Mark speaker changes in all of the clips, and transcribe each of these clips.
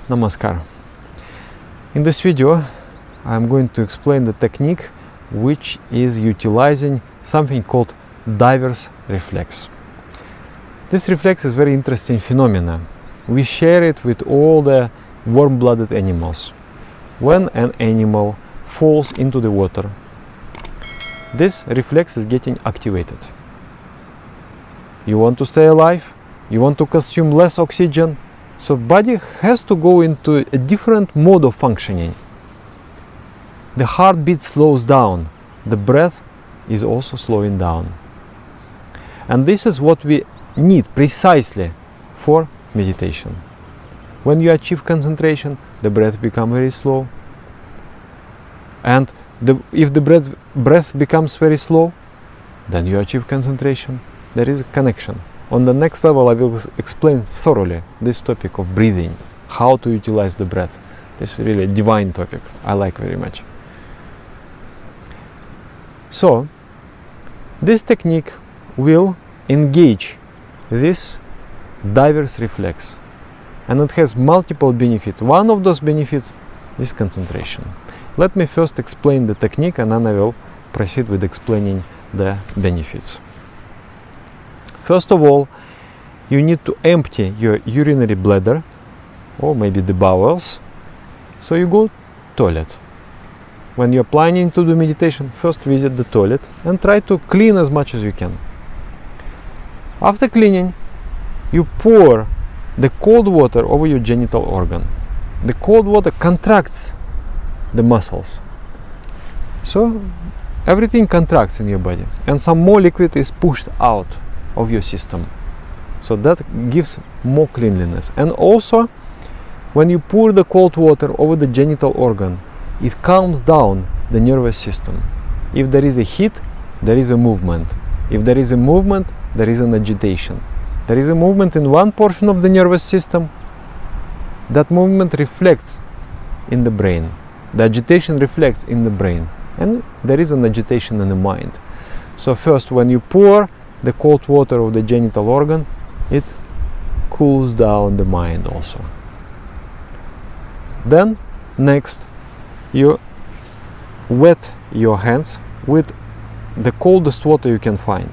Speaker 1: Namaskar. In this video I'm going to explain the technique which is utilizing something called diver's reflex. This reflex is very interesting phenomenon. We share it with all the warm-blooded animals. When an animal falls into the water, this reflex is getting activated. You want to stay alive, you want to consume less oxygen, so body has to go into a different mode of functioning. The heartbeat slows down, the breath is also slowing down. And this is what we need precisely for meditation. When you achieve concentration, the breath becomes very slow. And if the breath becomes very slow, then you achieve concentration. There is a connection. On the next level I will explain thoroughly this topic of breathing, how to utilize the breath. This is really a divine topic, I like very much. So, this technique will engage this diver's reflex, and it has multiple benefits. One of those benefits is concentration. Let me first explain the technique and then I will proceed with explaining the benefits. First of all, you need to empty your urinary bladder or maybe the bowels. So you go toilet. When you're planning to do meditation, first visit the toilet and try to clean as much as you can. After cleaning, you pour the cold water over your genital organ. The cold water contracts the muscles. So everything contracts in your body and some more liquid is pushed out of your system. So that gives more cleanliness. And also, when you pour the cold water over the genital organ, it calms down the nervous system. If there is a heat, there is a movement. If there is a movement, there is an agitation. There is a movement in one portion of the nervous system. That movement reflects in the brain. The agitation reflects in the brain. And there is an agitation in the mind. So first, when you pour the cold water of the genital organ, it cools down the mind also. Then next you wet your hands with the coldest water you can find,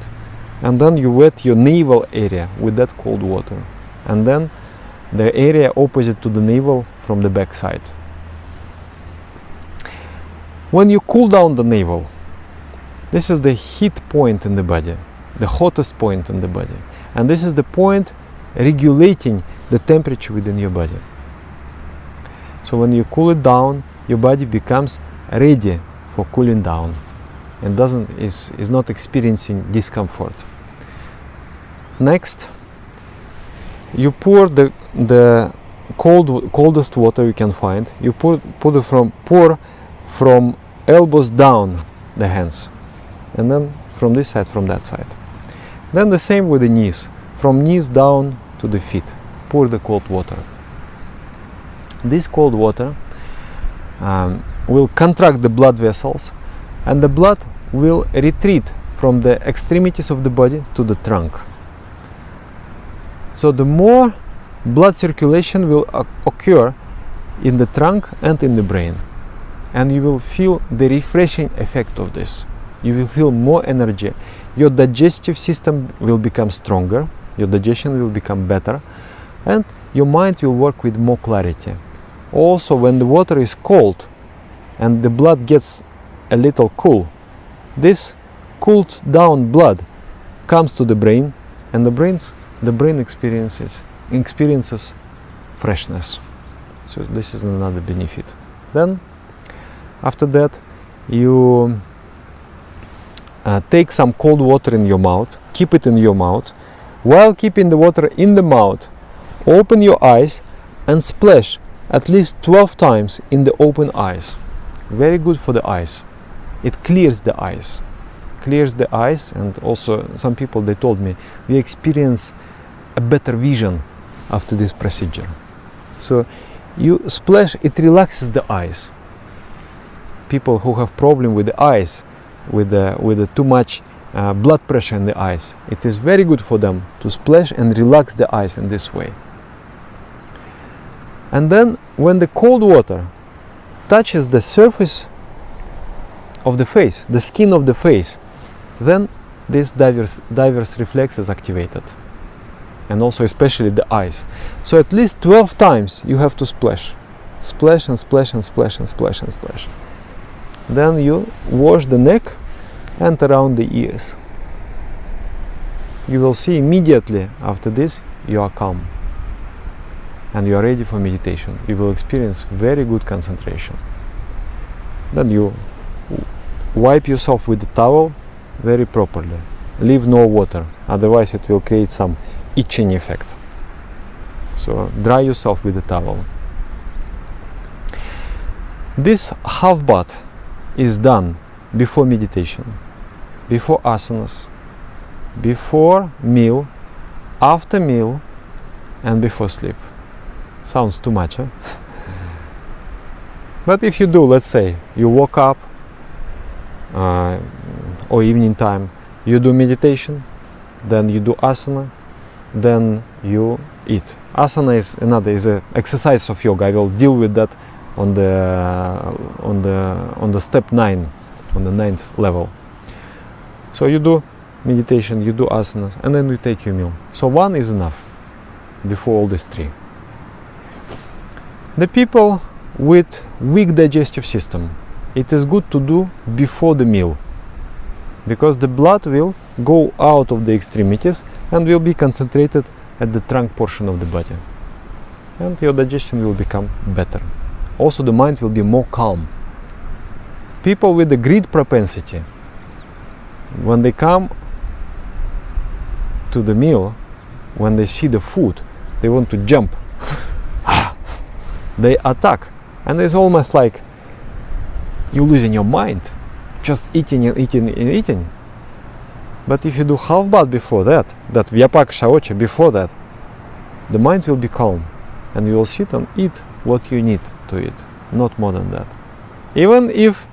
Speaker 1: and then you wet your navel area with that cold water, and then the area opposite to the navel from the back side. When you cool down the navel, this is the heat point in the body, the hottest point in the body, and this is the point regulating the temperature within your body. So when you cool it down, your body becomes ready for cooling down and is not experiencing discomfort. Next, you pour the coldest water you can find. You pour from elbows down the hands, and then from this side, from that side. Then the same with the knees, from knees down to the feet. Pour the cold water. This cold water will contract the blood vessels, and the blood will retreat from the extremities of the body to the trunk. So the more blood circulation will occur in the trunk and in the brain, and you will feel the refreshing effect of this. You will feel more energy. Your digestive system will become stronger, your digestion will become better, and your mind will work with more clarity. Also, when the water is cold and the blood gets a little cool, this cooled down blood comes to the brain, and the brain experiences freshness. So this is another benefit. Then after that, you take some cold water in your mouth, keep it in your mouth. While keeping the water in the mouth, open your eyes and splash at least 12 times in the open eyes. Very good for the eyes. It clears the eyes. And also some people, they told me, we experience a better vision after this procedure. So you splash, it relaxes the eyes. People who have problem with the eyes, with the too much blood pressure in the eyes, it is very good for them to splash and relax the eyes in this way. And then when the cold water touches the surface of the face, the skin of the face, then this diver's reflex is activated. And also especially the eyes. So at least 12 times you have to splash. Splash and splash and splash and splash and splash. Then you wash the neck and around the ears. You will see immediately after this you are calm and you are ready for meditation. You will experience very good concentration. Then you wipe yourself with the towel very properly. Leave no water, otherwise it will create some itching effect. So dry yourself with the towel. This half bath is done before meditation, before asanas, before meal, after meal, and before sleep. Sounds too much, huh? But if you do, let's say, you woke up or evening time, you do meditation, then you do asana, then you eat. Asana is an exercise of yoga. I will deal with that on the step 9, on the 9th level. So you do meditation, you do asanas, and then you take your meal. So one is enough before all these three. The people with weak digestive system, it is good to do before the meal, because the blood will go out of the extremities and will be concentrated at the trunk portion of the body, and your digestion will become better. Also the mind will be more calm. People with the greed propensity, when they come to the meal, when they see the food, they want to jump. They attack, and it's almost like you're losing your mind, just eating and eating and eating. But if you do half bath before that Vyapak Shaocha before that, the mind will be calm, and you will sit and eat what you need to eat, not more than that. Even if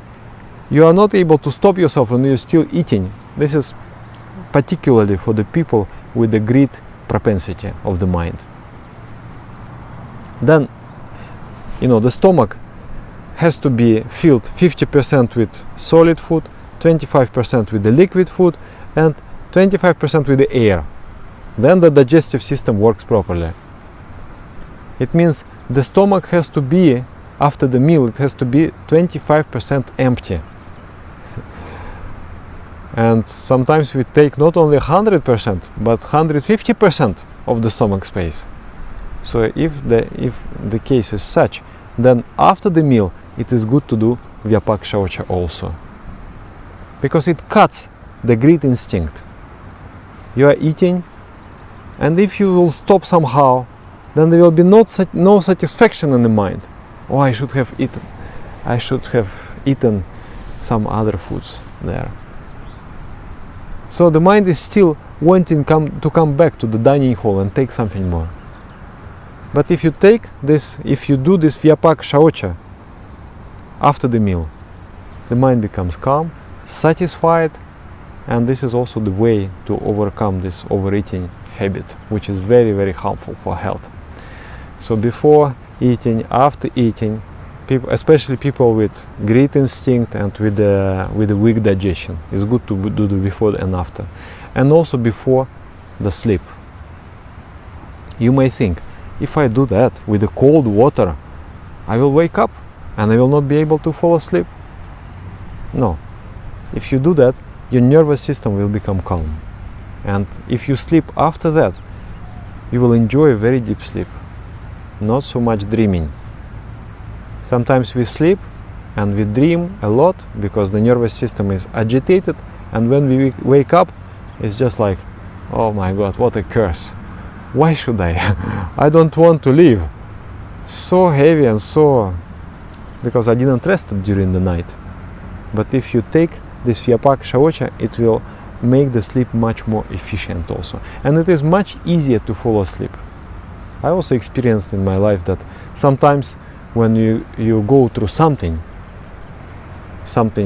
Speaker 1: you are not able to stop yourself and you're still eating, this is particularly for the people with the greed propensity of the mind. Then, the stomach has to be filled 50% with solid food, 25% with the liquid food, and 25% with the air. Then the digestive system works properly. It means the stomach has to be, after the meal, it has to be 25% empty. And sometimes we take not only 100%, but 150% of the stomach space. So if the case is such, then after the meal it is good to do Vyapak Shaocha also, because it cuts the greed instinct. You are eating, and if you will stop somehow, then there will be no satisfaction in the mind. Oh, I should have eaten some other foods there. So the mind is still wanting to come back to the dining hall and take something more. But if you do this Vyapak Shaocha after the meal, the mind becomes calm, satisfied, and this is also the way to overcome this overeating habit, which is very, very harmful for health. So before eating, after eating, especially people with greed instinct and with the weak digestion, it's good to do the before and after, and also before the sleep. You may think, if I do that with the cold water, I will wake up and I will not be able to fall asleep. No. If you do that, your nervous system will become calm. And if you sleep after that, you will enjoy a very deep sleep. Not so much dreaming. Sometimes we sleep and we dream a lot because the nervous system is agitated, and when we wake up, it's just like, oh my God, what a curse. Why should I? I don't want to live. So heavy and so... because I didn't rest during the night. But if you take this Vyapak Shaocha, it will make the sleep much more efficient also. And it is much easier to fall asleep. I also experienced in my life that sometimes when you go through something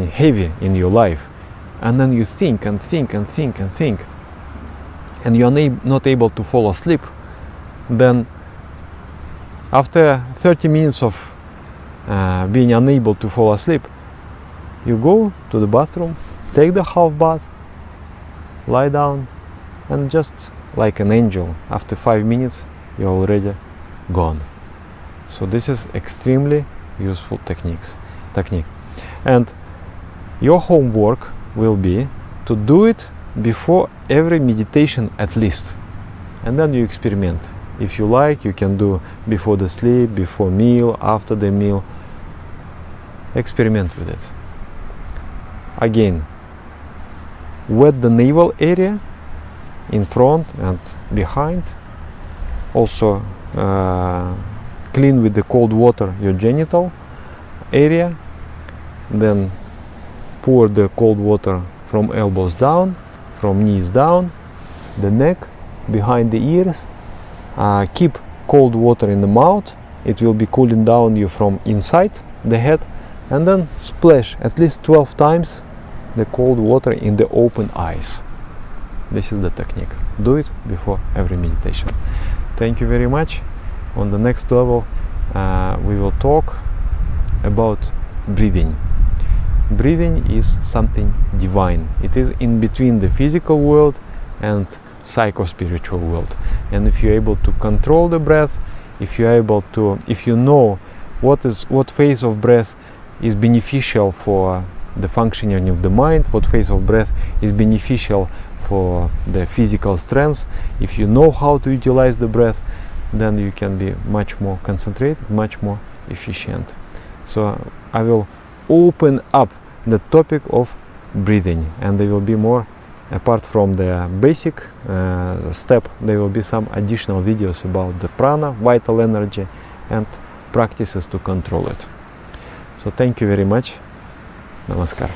Speaker 1: heavy in your life, and then you think and think and think and think, and you are not able to fall asleep, then After 30 minutes of being unable to fall asleep, you go to the bathroom, take the half bath, lie down, and just like an angel, after 5 minutes you're already gone. So this is extremely useful technique. And your homework will be to do it before every meditation at least, and then you experiment. If you like, you can do before the sleep, before meal, after the meal. Experiment with it. Again, wet the navel area in front and behind. Also clean with the cold water your genital area. Then pour the cold water from elbows down, from knees down, the neck, behind the ears. Keep cold water in the mouth. It will be cooling down you from inside the head, and then splash at least 12 times the cold water in the open eyes. This is the technique. Do it before every meditation. Thank you very much. On the next level, we will talk about breathing. Breathing is something divine. It is in between the physical world and psycho-spiritual world. And if you're able to control the breath, if you know what phase of breath is beneficial for the functioning of the mind, what phase of breath is beneficial for the physical strength, if you know how to utilize the breath, then you can be much more concentrated, much more efficient. So I will open up the topic of breathing, and there will be more, apart from the basic step, there will be some additional videos about the prana, vital energy, and practices to control it. So thank you very much. Namaskar.